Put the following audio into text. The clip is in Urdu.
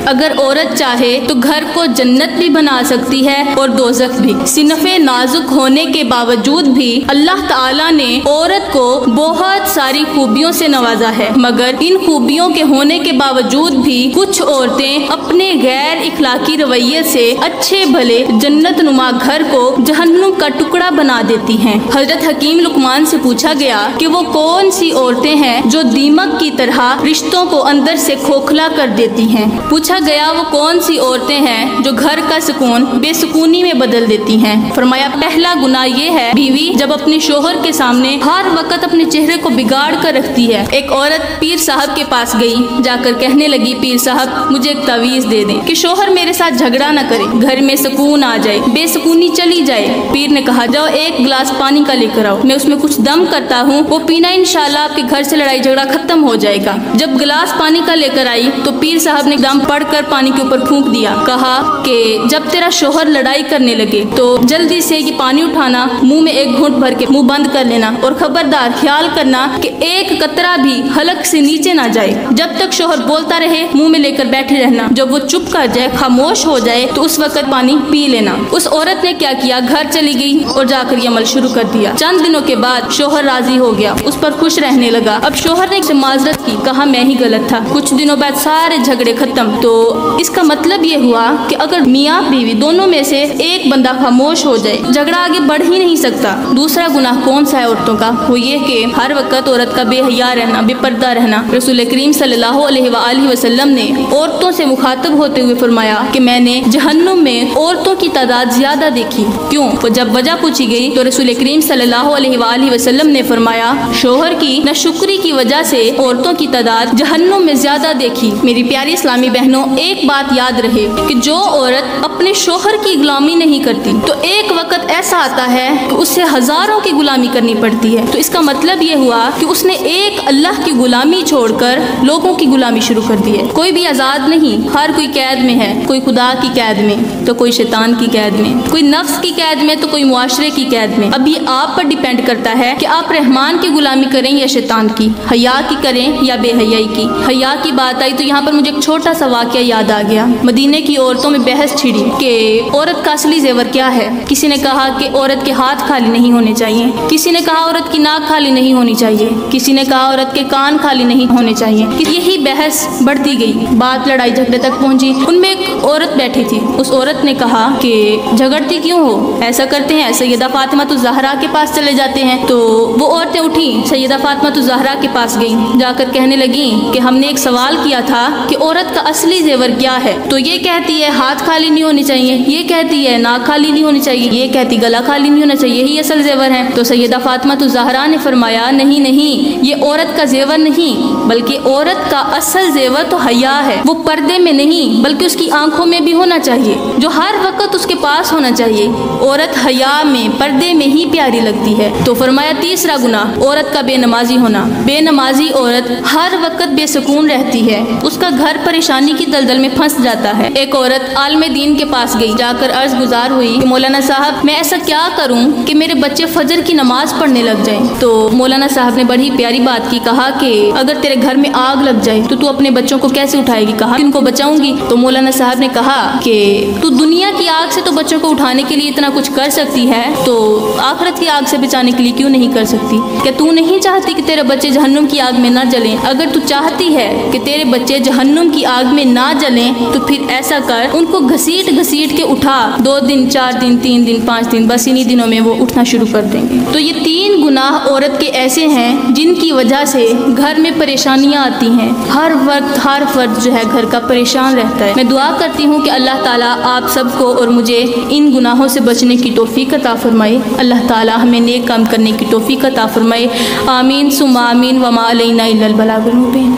اگر عورت چاہے تو گھر کو جنت بھی بنا سکتی ہے اور دوزخ بھی۔ صنف نازک ہونے کے باوجود بھی اللہ تعالیٰ نے عورت کو بہت ساری خوبیوں سے نوازا ہے، مگر ان خوبیوں کے ہونے کے باوجود بھی کچھ عورتیں اپنے غیر اخلاقی رویے سے اچھے بھلے جنت نما گھر کو جہنم کا ٹکڑا بنا دیتی ہیں۔ حضرت حکیم لقمان سے پوچھا گیا کہ وہ کون سی عورتیں ہیں جو دیمک کی طرح رشتوں کو اندر سے کھوکھلا کر دیتی ہیں۔ پوچھا گیا وہ کون سی عورتیں ہیں جو گھر کا سکون بے سکونی میں بدل دیتی ہیں۔ فرمایا پہلا گناہ یہ ہے بیوی جب اپنے شوہر کے سامنے ہر وقت اپنے چہرے کو بگاڑ کر رکھتی ہے۔ ایک عورت پیر صاحب کے پاس گئی، جا کر کہنے لگی پیر صاحب مجھے ایک تعویذ دے دیں کہ شوہر میرے ساتھ جھگڑا نہ کرے، گھر میں سکون آ جائے، بے سکونی چلی جائے۔ پیر نے کہا جاؤ ایک گلاس پانی کا لے کر آؤ، میں اس میں کچھ دم کرتا ہوں، وہ پینا انشاءاللہ آپ کے گھر سے لڑائی جھگڑا ختم ہو جائے گا۔ جب گلاس پانی کا لے کر آئی تو پیر صاحب نے دم پڑھ کر پانی کے اوپر پھونک دیا، کہا کہ جب تیرا شوہر لڑائی کرنے لگے تو جلدی سے یہ پانی اٹھانا، منہ میں ایک گھونٹ بھر کے منہ بند کر لینا، اور خبردار خیال کرنا کہ ایک قطرہ بھی حلق سے نیچے نہ جائے۔ جب تک شوہر بولتا رہے منہ میں لے کر بیٹھے رہنا، جب وہ چپ کر جائے، خاموش ہو جائے تو اس وقت پانی پی لینا۔ اس عورت نے کیا کیا، گھر چلی گئی اور جا کر یہ عمل شروع کر دیا۔ چند دنوں کے بعد شوہر راضی ہو گیا، اس پر خوش رہنے لگا۔ اب شوہر نے معذرت کی، کہا میں ہی غلط تھا۔ کچھ دنوں بعد سارے جھگڑے ختم۔ تو اس کا مطلب یہ ہوا کہ اگر میاں بیوی دونوں میں سے ایک بندہ خاموش ہو جائے، جھگڑا آگے بڑھ ہی نہیں سکتا۔ دوسرا گناہ کون سا ہے عورتوں کا؟ وہ یہ کہ ہر وقت عورت کا بے حیا رہنا، بے پردہ رہنا۔ رسول کریم صلی اللہ علیہ وآلہ وسلم نے عورتوں سے مخاطب ہوتے ہوئے فرمایا کہ میں نے جہنم میں عورتوں کی تعداد زیادہ دیکھی۔ کیوں؟ وہ جب وجہ پوچھی گئی تو رسول کریم صلی اللہ علیہ وآلہ وسلم نے فرمایا شوہر کی ناشکری کی وجہ سے عورتوں کی تعداد جہنم میں زیادہ دیکھی۔ میری پیاری اسلامی بہنوں، ایک بات یاد رہے کہ جو عورت اپنے شوہر کی غلامی نہیں کرتی تو ایک وقت ایسا آتا ہے کہ اسے ہزاروں کی غلامی کرنی پڑتی ہے۔ تو اس کا مطلب یہ ہوا کہ اس نے ایک اللہ کی غلامی چھوڑ کر لوگوں کی غلامی شروع کر دی ہے۔ کوئی بھی آزاد نہیں، ہر کوئی قید میں ہے، کوئی خدا کی قید میں تو کوئی شیطان کی قید میں، کوئی نفس کی قید میں تو کوئی معاشرے کی قید میں۔ اب یہ آپ پر ڈیپینڈ کرتا ہے کہ آپ رحمان کی غلامی کریں یا شیطان کی، حیا کی کریں یا بے حیائی کی۔ حیا کی بات آئی تو یہاں پر مجھے ایک چھوٹا سا واقعہ یاد آ گیا۔ مدینے کی عورتوں میں بحث چھڑی کہ عورت کا اصلی زیور کیا ہے۔ کسی نے کہا کہ عورت کے ہاتھ خالی نہیں ہونے چاہیے، کسی نے کہا عورت کی ناک خالی نہیں ہونی چاہیے، کسی نے کہا عورت کے کان خالی نہیں ہونے چاہیے۔ یہی بحث بڑھتی گئی، بات لڑائی جھگڑے تک پہنچی۔ ان میں ایک عورت بیٹھی تھی، اس عورت نے کہا کہ جھگڑتی کیوں ہو، ایسا کرتے ہیں سیدہ فاطمہ الزہرا کے پاس چلے جاتے ہیں۔ تو وہ عورتیں اٹھیں، سیدہ فاطمہ الزہرا کے پاس گئیں، جا کر کہنے لگیں کہ ہم نے ایک سوال کیا تھا کہ عورت کا اصلی زیور کیا ہے، تو یہ کہتی ہے ہاتھ خالی نہیں ہونی چاہیے، یہ کہتی ہے ناک خالی نہیں ہونی چاہیے، یہ کہتی گلا خالی نہیں ہونا چاہیے، یہی اصل زیور ہے۔ تو سیدہ فاطمہ الزہرا نے فرمایا نہیں نہیں، یہ عورت کا زیور نہیں، بلکہ عورت کا اصل زیور تو حیا ہے۔ وہ پردے میں نہیں بلکہ اس کی آنکھوں میں بھی ہونا چاہیے، جو ہر وقت اس کے پاس ہونا چاہیے۔ عورت حیا میں، پردے میں ہی پیاری لگتی ہے۔ تو فرمایا تیسرا گناہ عورت کا بے نمازی ہونا۔ بے نمازی عورت ہر وقت بے سکون رہتی ہے، اس کا گھر پریشانی کی دلدل میں پھنس جاتا ہے۔ ایک عورت عالم دین کے پاس گئی، جا کر عرض گزار ہوئی کہ مولانا صاحب میں ایسا کیا کروں کہ میرے بچے فجر کی نماز پڑھنے لگ جائیں۔ تو مولانا صاحب نے بڑی پیاری بات کی، کہا کہ اگر تیرے گھر میں آگ لگ جائے تو اپنے بچوں کو کیسے اٹھائے گی؟ کہا ان کو بچاؤں گی۔ تو مولانا صاحب نے کہا کہ تو دنیا کی آگ سے تو بچوں کو اٹھانے کے لیے اتنا کچھ کر سکتی ہے، تو آخرت کی آگ سے بچانے کے لیے کیوں نہیں کر سکتی؟ کہ تو نہیں چاہتی کہ تیرے بچے جہنم کی آگ میں نہ جلیں؟ اگر تو چاہتی ہے کہ تیرے بچے جہنم کی آگ میں نہ جلیں تو پھر ایسا کر، ان کو گھسیٹ گھسیٹ کے اٹھا، 2 دن 4 دن 3 دن 5 دن، بس انہی دنوں میں وہ اٹھنا شروع کر دیں گے۔ تو یہ 3 گناہ عورت کے ایسے ہیں جن کی وجہ سے گھر میں پریشانیاں آتی ہیں، ہر وقت ہر فرد جو ہے گھر کا پریشان رہتا ہے۔ میں دعا کرتی ہوں کہ اللہ تعالیٰ آپ سب کو اور مجھے ان گناہوں سے بچنے کی توفیق عطا فرمائے۔ اللہ تعالیٰ ہمیں نیک کام کرنے کی توفیق عطا فرمائے۔ آمین ثم آمین، وما علینا الا البلاغ المبین۔